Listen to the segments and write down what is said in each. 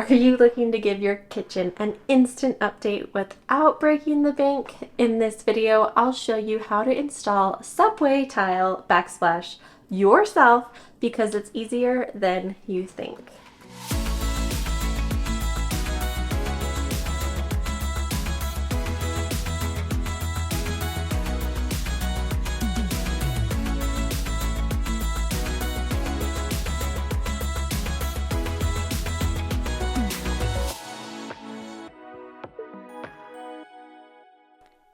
Are you looking to give your kitchen an instant update without breaking the bank? In this video, I'll show you how to install subway tile backsplash yourself because it's easier than you think.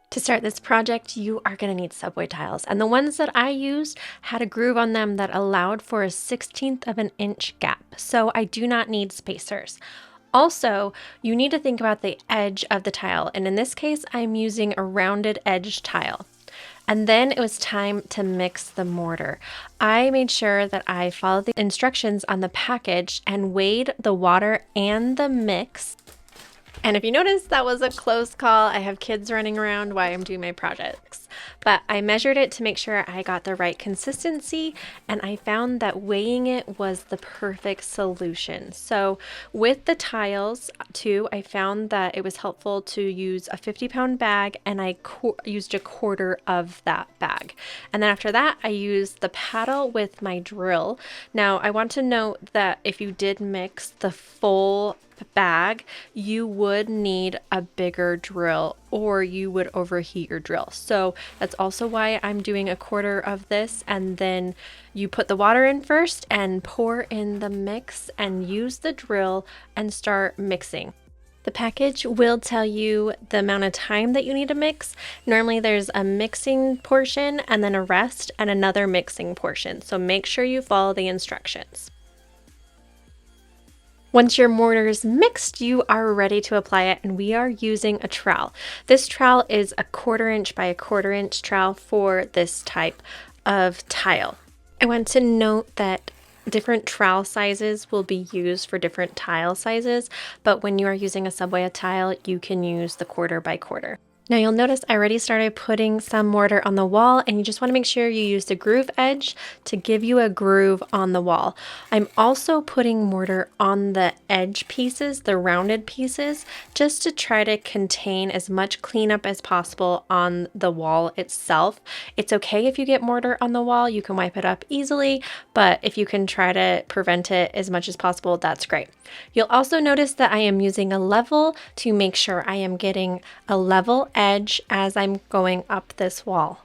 To start this project, you are going to need subway tiles, and the ones that I used had a groove on them that allowed for a 1/16 of an inch gap, so I do not need spacers. Also, you need to think about the edge of the tile, and in this case, I'm using a rounded edge tile. And then it was time to mix the mortar. I made sure that I followed the instructions on the package and weighed the water and the mix. And if you notice, that was a close call. I have kids running around while I'm doing my projects. But I measured it to make sure I got the right consistency, and I found that weighing it was the perfect solution. So with the tiles too, I found that it was helpful to use a 50-pound bag, and I used a quarter of that bag. And then after that, I used the paddle with my drill. Now I want to note that if you did mix the full bag, you would need a bigger drill or you would overheat your drill. So that's also why I'm doing a quarter of this, and then you put the water in first and pour in the mix and use the drill and start mixing. The package will tell you the amount of time that you need to mix. Normally there's a mixing portion and then a rest and another mixing portion. So make sure you follow the instructions. Once your mortar is mixed, you are ready to apply it, and we are using a trowel. This trowel is a 1/4 inch by a 1/4 inch trowel for this type of tile. I want to note that different trowel sizes will be used for different tile sizes, but when you are using a subway tile, you can use the 1/4 by 1/4. Now you'll notice I already started putting some mortar on the wall, and you just want to make sure you use the groove edge to give you a groove on the wall. I'm also putting mortar on the edge pieces, the rounded pieces, just to try to contain as much cleanup as possible on the wall itself. It's okay if you get mortar on the wall, you can wipe it up easily, but if you can try to prevent it as much as possible, that's great. You'll also notice that I am using a level to make sure I am getting a level edge as I'm going up this wall.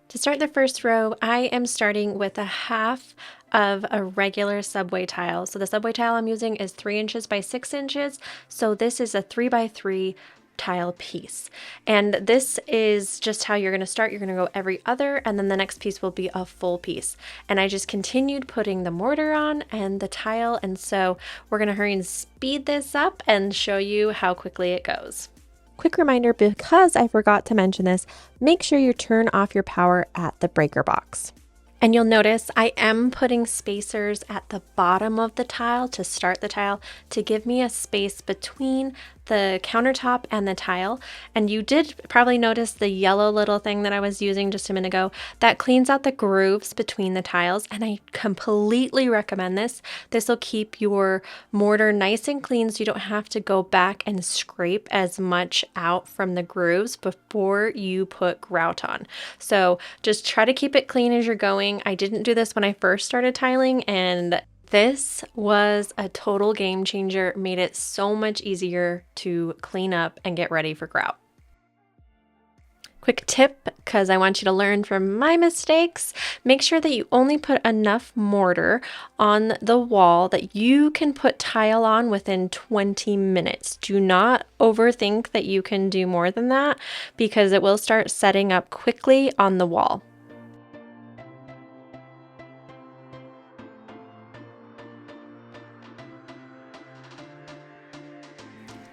To start the first row, I am starting with a half of a regular subway tile. So the subway tile I'm using is 3 inches by 6 inches. So this is a 3 by 3 tile piece. And this is just how you're going to start. You're going to go every other, and then the next piece will be a full piece. And I just continued putting the mortar on and the tile. And so we're going to hurry and speed this up and show you how quickly it goes. Quick reminder, because I forgot to mention this, make sure you turn off your power at the breaker box. And you'll notice I am putting spacers at the bottom of the tile to start the tile to give me a space between the countertop and the tile. And you did probably notice the yellow little thing that I was using just a minute ago. That cleans out the grooves between the tiles, and I completely recommend this. This will keep your mortar nice and clean so you don't have to go back and scrape as much out from the grooves before you put grout on. So just try to keep it clean as you're going. I didn't do this when I first started tiling, and this was a total game changer. Made it so much easier to clean up and get ready for grout. Quick tip, because I want you to learn from my mistakes, make sure that you only put enough mortar on the wall that you can put tile on within 20 minutes. Do not overthink that you can do more than that, because it will start setting up quickly on the wall.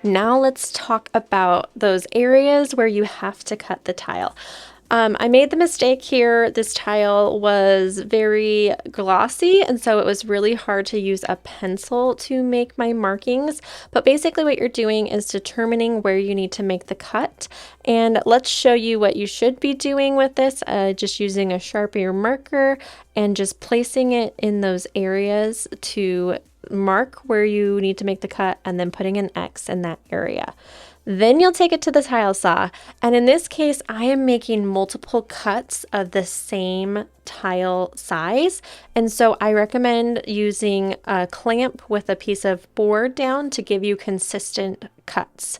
Now let's talk about those areas where you have to cut the tile. I made the mistake here. This tile was very glossy, and so it was really hard to use a pencil to make my markings. But basically what you're doing is determining where you need to make the cut. And let's show you what you should be doing with this, just using a Sharpie or marker and just placing it in those areas to mark where you need to make the cut and then putting an X in that area. Then you'll take it to the tile saw, and in this case, I am making multiple cuts of the same tile size, and so I recommend using a clamp with a piece of board down to give you consistent cuts.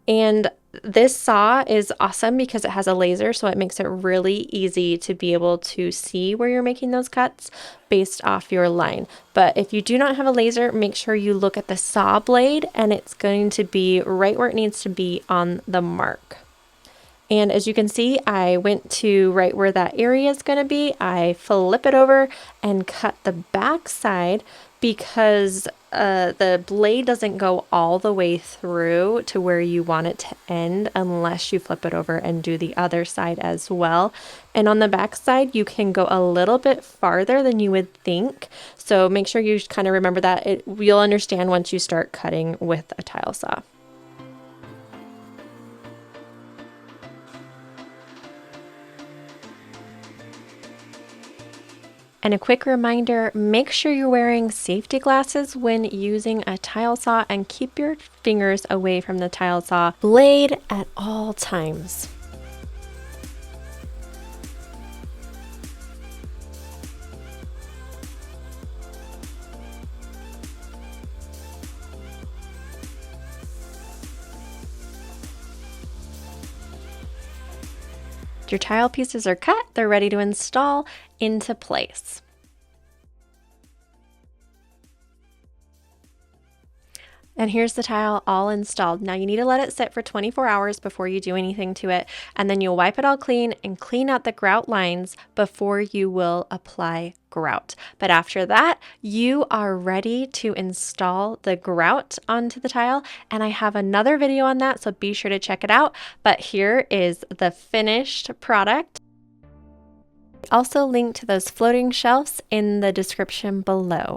And this saw is awesome because it has a laser, so it makes it really easy to be able to see where you're making those cuts based off your line. But if you do not have a laser, make sure you look at the saw blade, and it's going to be right where it needs to be on the mark. And as you can see, I went to right where that area is going to be. I flip it over and cut the back side because the blade doesn't go all the way through to where you want it to end unless you flip it over and do the other side as well. And on the back side, you can go a little bit farther than you would think. So make sure you kind of remember that. You'll understand once you start cutting with a tile saw. And a quick reminder, make sure you're wearing safety glasses when using a tile saw and keep your fingers away from the tile saw blade at all times. Your tile pieces are cut, they're ready to install into place. And here's the tile all installed. Now you need to let it sit for 24 hours before you do anything to it, and then you'll wipe it all clean and clean out the grout lines before you will apply grout. But after that, you are ready to install the grout onto the tile, and I have another video on that, so be sure to check it out. But here is the finished product. Also link to those floating shelves in the description below.